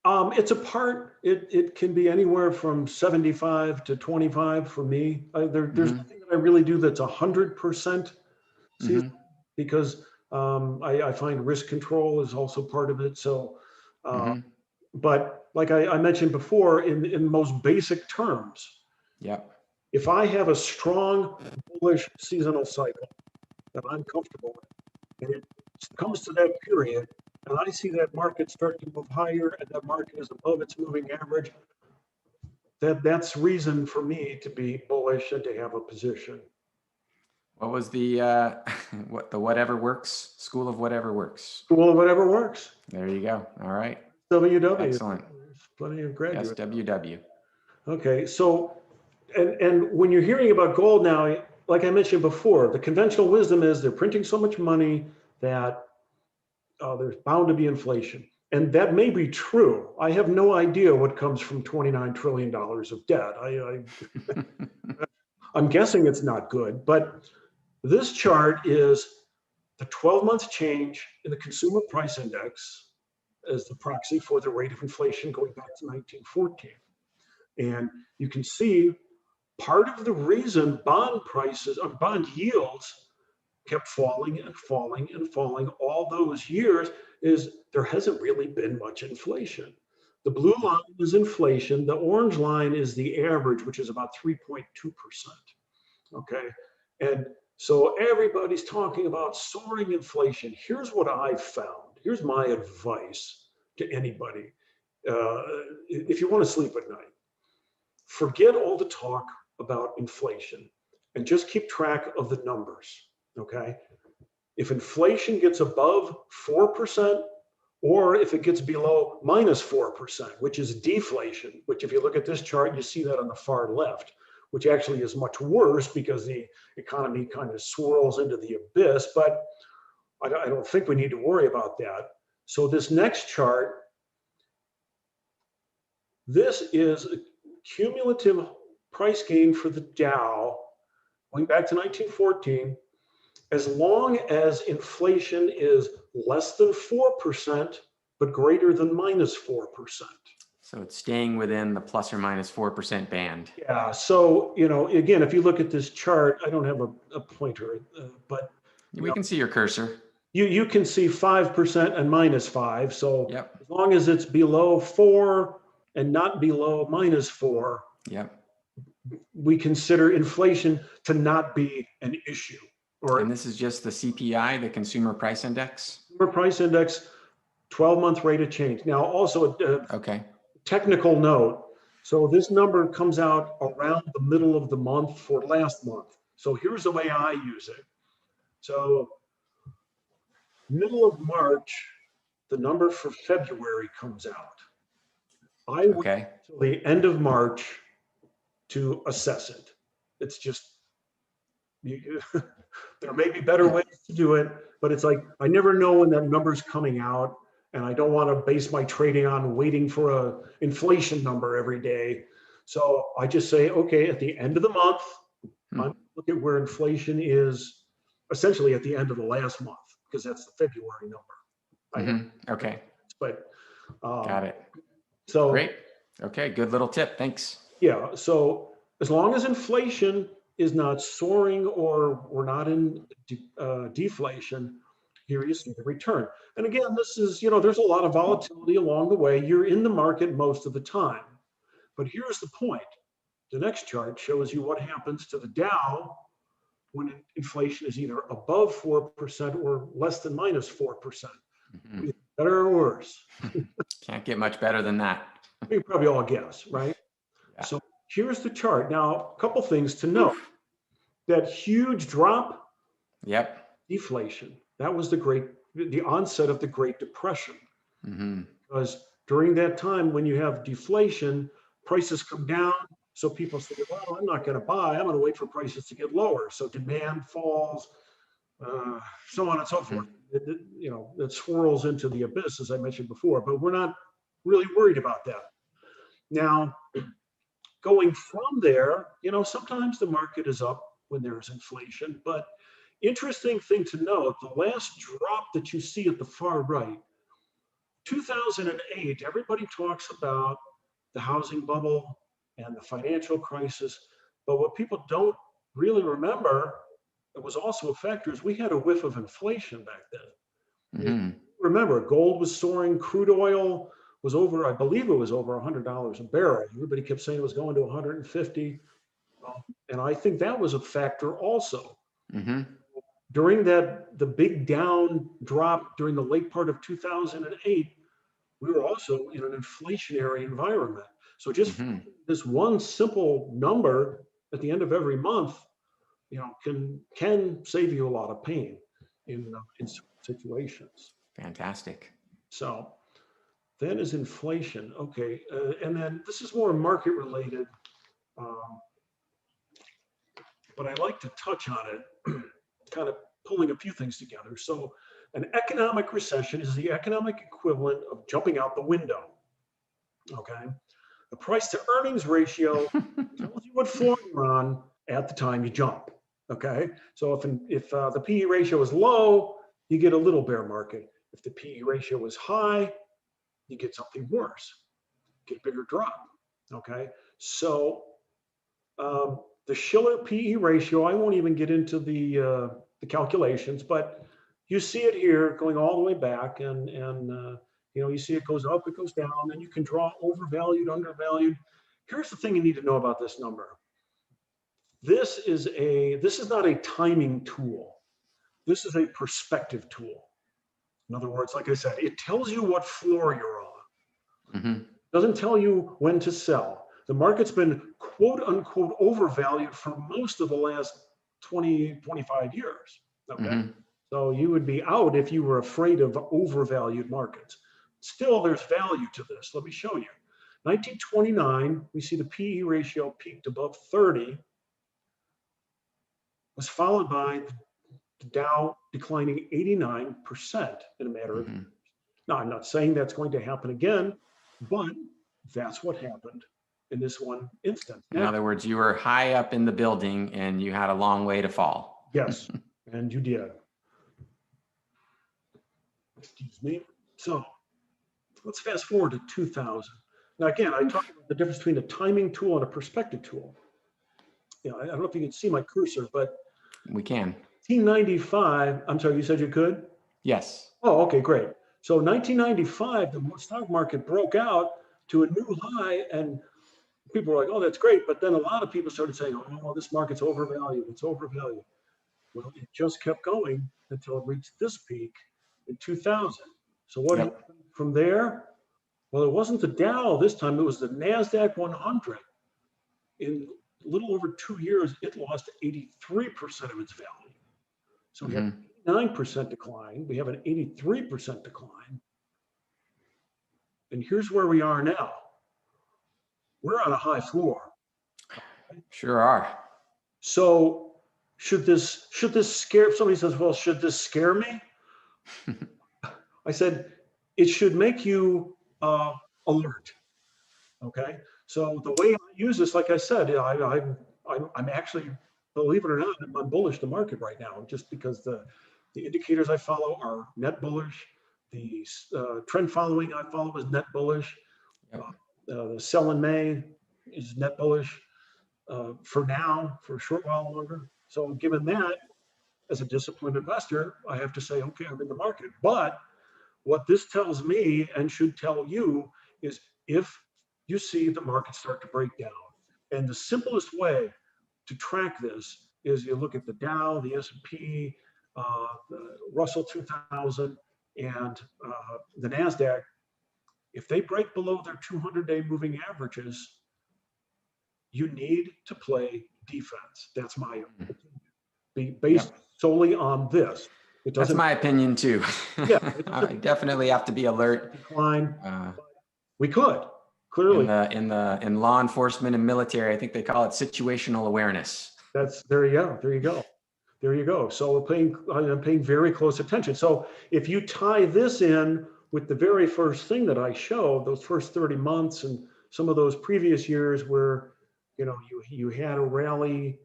It's a part. It can be anywhere from 75 to 25 for me. There's nothing that I really do that's 100% seasonal, because I find risk control is also part of it. So, but like I mentioned before, in most basic terms, if I have a strong bullish seasonal cycle that I'm comfortable with, and it comes to that period, and I see that market start to move higher, and that market is above its moving average, that's reason for me to be bullish and to have a position. What was the whatever works? School of whatever works. School of whatever works. There you go. All right. WW. Excellent. There's plenty of graduates. Yes, WW. Okay, so and when you're hearing about gold now, like I mentioned before, the conventional wisdom is they're printing so much money that there's bound to be inflation. And that may be true. I have no idea what comes from $29 trillion of debt. I'm guessing it's not good, but this chart is the 12-month change in the consumer price index as the proxy for the rate of inflation going back to 1914. And you can see part of the reason bond yields kept falling and falling and falling all those years is there hasn't really been much inflation. The blue line is inflation. The orange line is the average, which is about 3.2%. Okay. And so everybody's talking about soaring inflation. Here's what I've found. Here's my advice to anybody. If you want to sleep at night, forget all the talk about inflation and just keep track of the numbers. Okay. If inflation gets above 4%, or if it gets below -4%, which is deflation, which if you look at this chart, you see that on the far left, which actually is much worse because the economy kind of swirls into the abyss, but I don't think we need to worry about that. So this next chart, this is a cumulative price gain for the Dow going back to 1914. As long as inflation is less than 4%, but greater than -4%. So it's staying within the plus or minus 4% band. Yeah. So, again, if you look at this chart, I don't have a pointer, but we can see your cursor. You can see 5% and -5. So as long as it's below 4 and not below -4, we consider inflation to not be an issue. And this is just the CPI, the Consumer Price Index? price index, 12-month rate of change. Now, also okay. Technical note. So this number comes out around the middle of the month for last month. So here's the way I use it. So middle of March, the number for February comes out. I wait till the end of March to assess it. It's just, there may be better ways to do it, but it's like, I never know when that number's coming out, and I don't want to base my trading on waiting for a inflation number every day. So I just say, okay, at the end of the month, I'm look at where inflation is essentially at the end of the last month, because that's the February number. Okay. But got it. So great. Okay, good little tip. Thanks. Yeah. So as long as inflation is not soaring or we're not in deflation, here you see the return. And again, this is, there's a lot of volatility along the way. You're in the market most of the time. But here's the point. The next chart shows you what happens to the Dow when inflation is either above 4% or less than minus 4%. Better or worse? Can't get much better than that. We can probably all guess, right? Yeah. So here's the chart. Now, a couple things to note. That huge drop, deflation. That was the onset of the Great Depression. Because during that time, when you have deflation, prices come down. So people say, well, I'm not going to buy. I'm going to wait for prices to get lower. So demand falls, so on and so forth. It swirls into the abyss, as I mentioned before. But we're not really worried about that. Now, going from there, sometimes the market is up when there's inflation. But interesting thing to note, the last drop that you see at the far right, 2008, everybody talks about the housing bubble and the financial crisis. But what people don't really remember, that was also a factor, is we had a whiff of inflation back then. Remember, gold was soaring, crude oil was over, I believe it was over $100 a barrel. Everybody kept saying it was going to 150. And I think that was a factor also. During the big down drop during the late part of 2008, we were also in an inflationary environment. So just this one simple number at the end of every month, can save you a lot of pain in situations. Fantastic. So then is inflation. Okay. And then this is more market related. But I like to touch on it, kind of pulling a few things together. So an economic recession is the economic equivalent of jumping out the window. Okay. The price to earnings ratio tells you what floor you're on at the time you jump. Okay. So if the PE ratio is low, you get a little bear market. If the PE ratio is high, you get something worse, get a bigger drop. Okay. So the Shiller PE ratio, I won't even get into the calculations, but you see it here going all the way back, and you see it goes up, it goes down, and you can draw overvalued, undervalued. Here's the thing you need to know about this number. This is not a timing tool. This is a perspective tool. In other words, like I said, it tells you what floor you're on. It doesn't tell you when to sell. The market's been quote unquote overvalued for most of the last 20, 25 years. Okay. So you would be out if you were afraid of overvalued markets. Still, there's value to this. Let me show you. 1929, we see the PE ratio peaked above 30, was followed by the Dow declining 89% in a matter of years. Now, I'm not saying that's going to happen again, but that's what happened in this one instance. In other words, you were high up in the building and you had a long way to fall. Yes, and you did. Excuse me. So let's fast forward to 2000. Now, again, I talked about the difference between a timing tool and a perspective tool. I don't know if you can see my cursor, but we can. 1995, I'm sorry, you said you could? Yes. Oh, okay, great. So 1995, the stock market broke out to a new high, and people were like, oh, that's great. But then a lot of people started saying, oh, this market's overvalued. It's overvalued. Well, it just kept going until it reached this peak in 2000. So what Yep. happened from there? Well, it wasn't the Dow this time, it was the NASDAQ 100. In a little over 2 years, it lost 83% of its value. So we have 9% decline. We have an 83% decline. And here's where we are now. We're on a high floor. Sure are. So should this scare, somebody says, well, should this scare me? I said, it should make you alert. Okay. So the way I use this, like I said, I'm actually, believe it or not, I'm bullish the market right now, just because the indicators I follow are net bullish. The trend following I follow is net bullish. Yep. The sell in May is net bullish for now, for a short while longer. So given that, as a disciplined investor, I have to say, okay, I'm in the market. But what this tells me and should tell you is if you see the market start to break down. And the simplest way to track this is you look at the Dow, the S&P, the Russell 2000, and the NASDAQ. If they break below their 200-day moving averages, you need to play defense. That's my opinion. Based solely on this. That's my opinion too. Yeah, I definitely have to be alert. Decline. We could clearly in law enforcement and military, I think they call it situational awareness. There you go. So I'm paying very close attention. So if you tie this in with the very first thing that I showed, those first 30 months and some of those previous years where you had a rally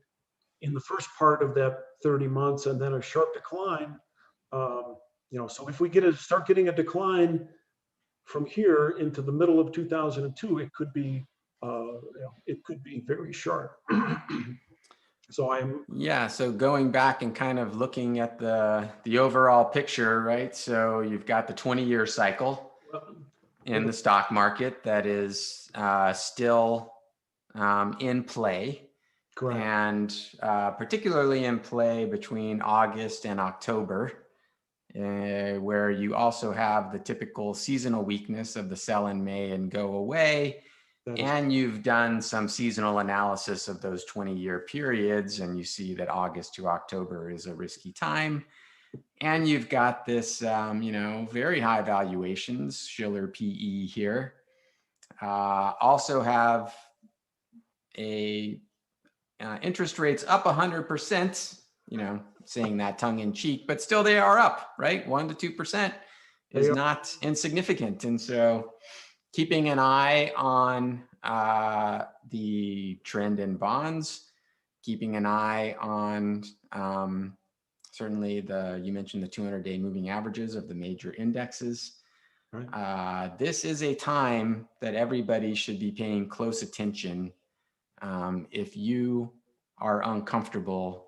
in the first part of that 30 months and then a sharp decline. So if we start getting a decline from here into the middle of 2002, it could be very sharp. So going back and kind of looking at the overall picture, right? So you've got the 20-year cycle in the stock market that is still in play. Correct. And particularly in play between August and October, where you also have the typical seasonal weakness of the sell in May and go away. And you've done some seasonal analysis of those 20-year periods, and you see that August to October is a risky time. And you've got this, very high valuations, Schiller PE here. Also have interest rates up 100%, saying that tongue in cheek, but still they are up, right? 1% to 2% is not insignificant. And so keeping an eye on the trend in bonds, keeping an eye on certainly you mentioned the 200-day moving averages of the major indexes. Right. This is a time that everybody should be paying close attention. If you are uncomfortable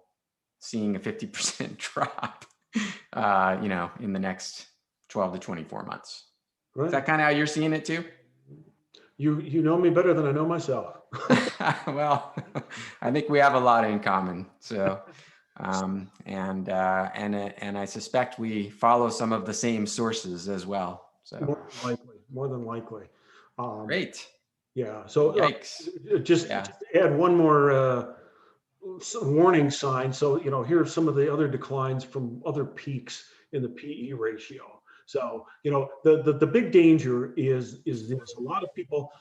seeing a 50% drop, in the next 12 to 24 months. Right. Is that kind of how you're seeing it too? You know me better than I know myself. Well, I think we have a lot in common. So, and I suspect we follow some of the same sources as well. So more than likely. Great. Yeah. So just to add one more warning sign. So, here are some of the other declines from other peaks in the PE ratio. So, the big danger is this. A lot of people,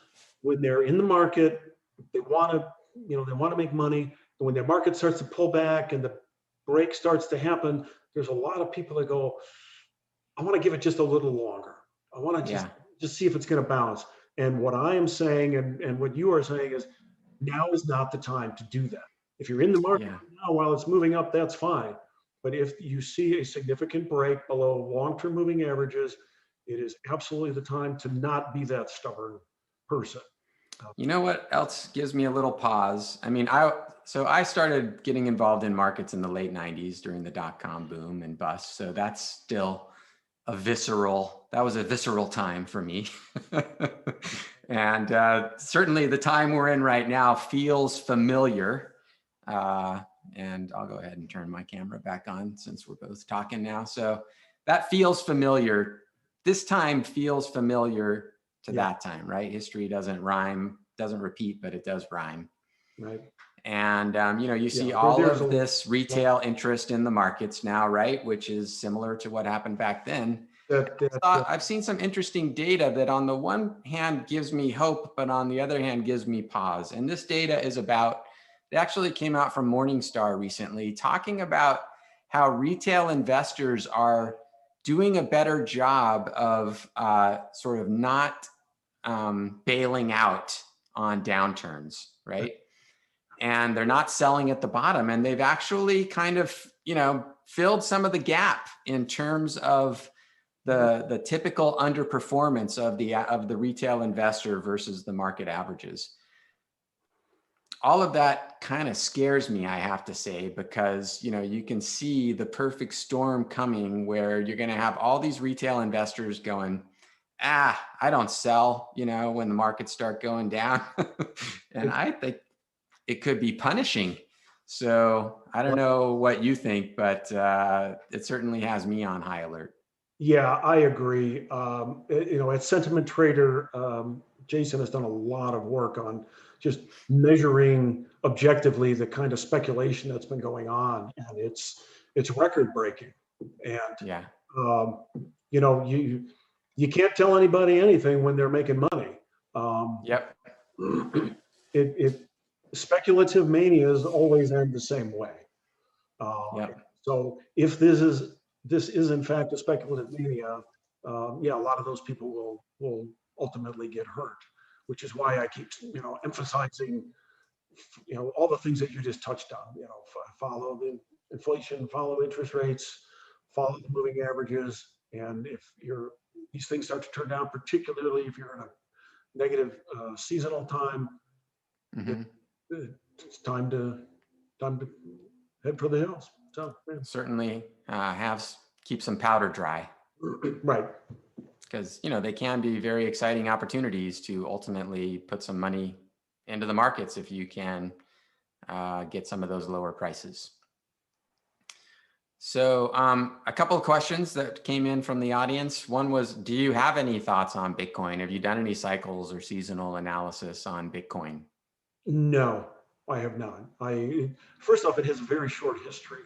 when they're in the market, they want to make money. And when the market starts to pull back and the break starts to happen, there's a lot of people that go, I want to give it just a little longer. I want to just see if it's going to bounce. And what I am saying and what you are saying is now is not the time to do that. If you're in the market now while it's moving up, that's fine. But if you see a significant break below long-term moving averages, it is absolutely the time to not be that stubborn person. You know what else gives me a little pause? I mean, I started getting involved in markets in the late 90s during the dot-com boom and bust. So that's still that was a visceral time for me. And certainly the time we're in right now feels familiar. And I'll go ahead and turn my camera back on since we're both talking now. So that feels familiar. This time feels familiar to that time, right? History doesn't rhyme, doesn't repeat, but it does rhyme. Right. And, you see all of this retail interest in the markets now, right? Which is similar to what happened back then. I've seen some interesting data that on the one hand gives me hope, but on the other hand gives me pause. And this data is about, it actually came out from Morningstar recently, talking about how retail investors are doing a better job of sort of not bailing out on downturns, right? And they're not selling at the bottom, and they've actually kind of, filled some of the gap in terms of the typical underperformance of the retail investor versus the market averages. All of that kind of scares me, I have to say, because you can see the perfect storm coming where you're going to have all these retail investors going, I don't sell, when the markets start going down. And I think it could be punishing. So I don't know what you think, but it certainly has me on high alert. Yeah, I agree. At Sentiment Trader, Jason has done a lot of work on just measuring objectively the kind of speculation that's been going on, and it's record breaking. And yeah, you can't tell anybody anything when they're making money. Yep. Speculative manias always end the same way. Yep. So if this is in fact a speculative mania, a lot of those people will ultimately get hurt, which is why I keep emphasizing all the things that you just touched on. Follow the inflation, follow interest rates, follow the moving averages, and if these things start to turn down, particularly if you're in a negative seasonal time, it's time to head for the hills. So certainly keep some powder dry. Right. Because they can be very exciting opportunities to ultimately put some money into the markets if you can get some of those lower prices. So a couple of questions that came in from the audience. One was, do you have any thoughts on Bitcoin? Have you done any cycles or seasonal analysis on Bitcoin? No, I have not. First off, it has a very short history.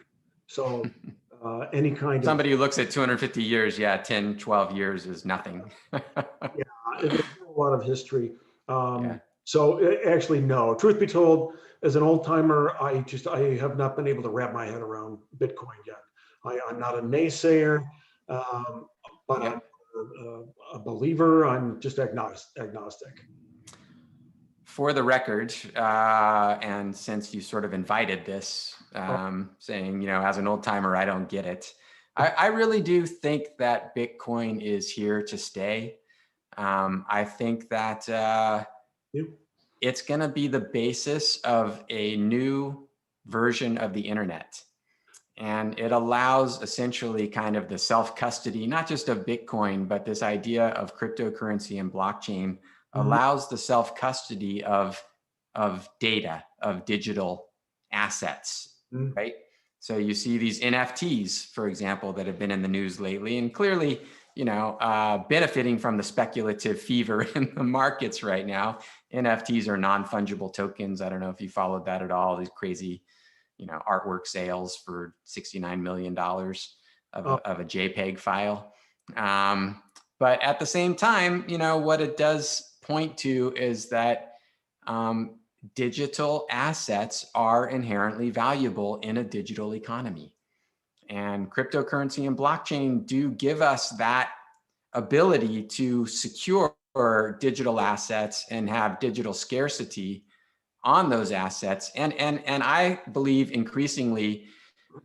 So any kind Somebody who looks at 250 years, 10, 12 years is nothing. There's a lot of history. So actually, no. Truth be told, as an old timer, I have not been able to wrap my head around Bitcoin yet. I'm not a naysayer, but I'm a believer. I'm just agnostic. For the record, and since you sort of invited this, saying, as an old timer, I don't get it. I really do think that Bitcoin is here to stay. I think that it's going to be the basis of a new version of the internet. And it allows essentially kind of the self-custody, not just of Bitcoin, but this idea of cryptocurrency and blockchain allows the self-custody of data, of digital assets, right? So you see these NFTs, for example, that have been in the news lately, and clearly, benefiting from the speculative fever in the markets right now. NFTs are non-fungible tokens. I don't know if you followed that at all. These crazy, artwork sales for $69 million of a JPEG file. But at the same time, what it does point to is that digital assets are inherently valuable in a digital economy. And cryptocurrency and blockchain do give us that ability to secure digital assets and have digital scarcity on those assets. And I believe increasingly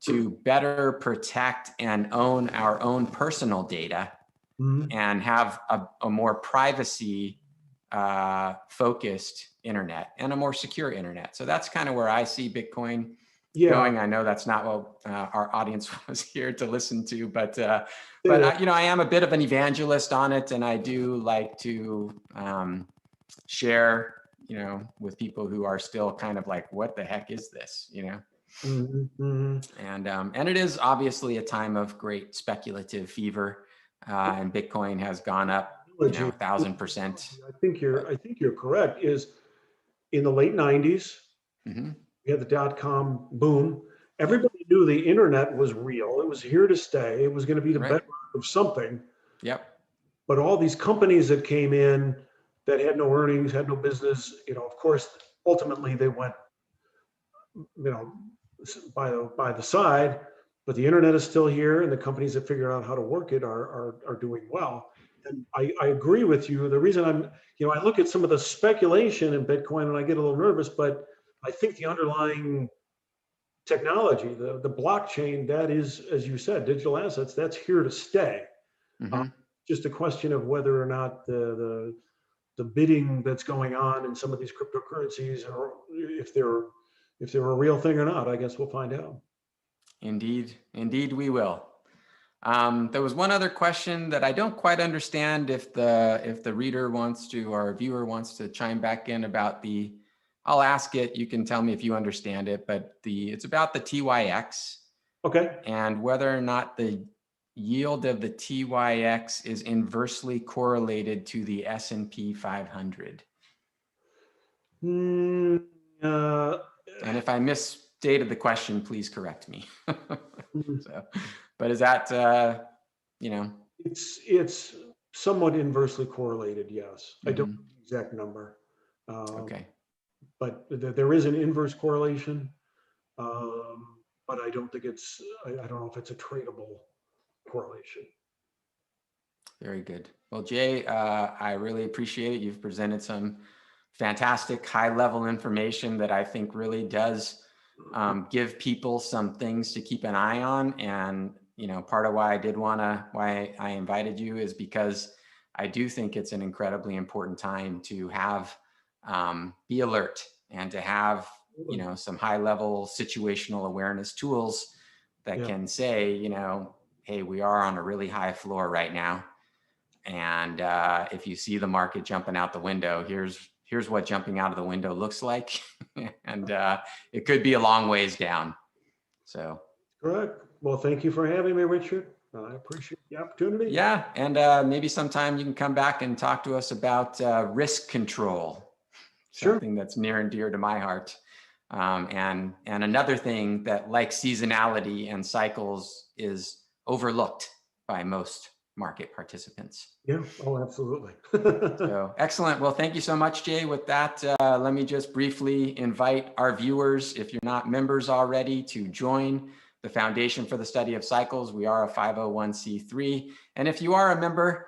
to better protect and own our own personal data and have a more privacy focused internet and a more secure internet. So that's kind of where I see Bitcoin going. I know that's not what our audience was here to listen to, but I am a bit of an evangelist on it, and I do like to share, with people who are still kind of like, what the heck is this, And it is obviously a time of great speculative fever, and Bitcoin has gone up, 1,000%. I think you're correct. Is in the late 90s, we had the dot-com boom. Everybody knew the internet was real. It was here to stay. It was going to be the bedrock of something. Yep. But all these companies that came in that had no earnings, had no business, of course, ultimately they went, by the side. But the internet is still here, and the companies that figure out how to work it are doing well. And I agree with you. The reason I look at some of the speculation in Bitcoin and I get a little nervous, but I think the underlying technology, the blockchain, that is, as you said, digital assets, that's here to stay. Just a question of whether or not the bidding that's going on in some of these cryptocurrencies, or if they're a real thing or not, I guess we'll find out. Indeed we will. There was one other question that I don't quite understand. If the reader wants to, or viewer wants to chime back in about I'll ask it. You can tell me if you understand it, but it's about the TYX. Okay. And whether or not the yield of the TYX is inversely correlated to the S&P 500. And if I misstated the question, please correct me. But is that, It's somewhat inversely correlated, yes. I don't know the exact number. Okay. But there is an inverse correlation, but I don't think I don't know if it's a tradable correlation. Very good. Well, Jay, I really appreciate it. You've presented some fantastic high-level information that I think really does give people some things to keep an eye on. And part of why I invited you is because I do think it's an incredibly important time to be alert and to have some high-level situational awareness tools that can say, hey, we are on a really high floor right now. And if you see the market jumping out the window, here's what jumping out of the window looks like. And it could be a long ways down. So. Correct. Well, thank you for having me, Richard. I appreciate the opportunity. Yeah. And maybe sometime you can come back and talk to us about risk control. Sure. Something that's near and dear to my heart. And another thing that, like seasonality and cycles, is overlooked by most market participants. Yeah. Oh, absolutely. So excellent. Well, thank you so much, Jay. With that, let me just briefly invite our viewers, if you're not members already, to join the Foundation for the Study of Cycles. We are a 501c3. And if you are a member,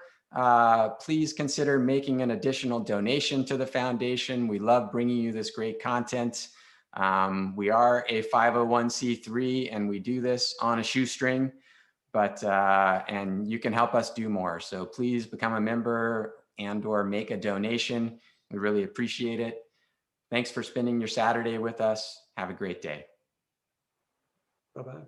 please consider making an additional donation to the foundation. We love bringing you this great content. We are a 501c3 and we do this on a shoestring, but and you can help us do more. So please become a member and/or make a donation. We really appreciate it. Thanks for spending your Saturday with us. Have a great day. Bye-bye.